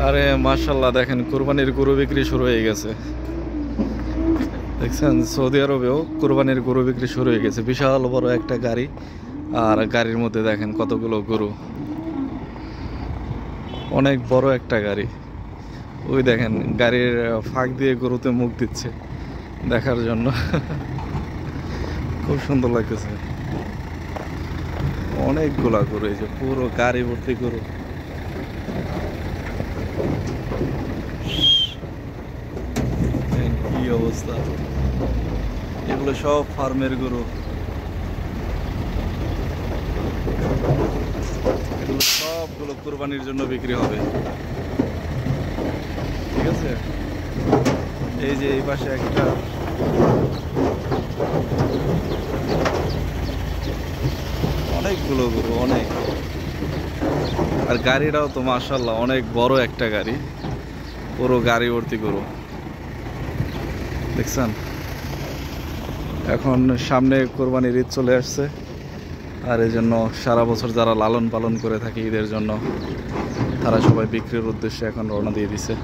আরে মাশাআল্লাহ, দেখেন কুরবানির গরু বিক্রি শুরু হয়ে গেছে। দেখছেন সৌদি আরবেও কুরবানির গরু বিক্রি শুরু হয়ে গেছে। বিশাল বড় একটা গাড়ি, আর গাড়ির মধ্যে দেখেন কতগুলো গরু। অনেক বড় একটা গাড়ি। ওই দেখেন গাড়ির ফাঁক দিয়ে গরুতে মুখ দিচ্ছে দেখার জন্য। খুব সুন্দর লাগতেছে। অনেকগুলা গরু, এই যে পুরো গাড়ি ভর্তি গরু। কি অবস্থা! এগুলো সব ফার্মের গরু। এগুলো সবগুলো কুরবানির জন্য বিক্রি হবে। ঠিক আছে, এই যে এই পাশে একটা, অনেকগুলো গরু, অনেক। আর গাড়িটাও তো মাশাআল্লাহ অনেক বড় একটা গাড়ি, পুরো গাড়ি ভর্তি গরু। দেখছেন, এখন সামনে কোরবানির ঈদ চলে আসছে, আর এই জন্য সারা বছর যারা লালন পালন করে থাকে ঈদের জন্য, তারা সবাই বিক্রির উদ্দেশ্যে এখন রওনা দিয়ে দিছে।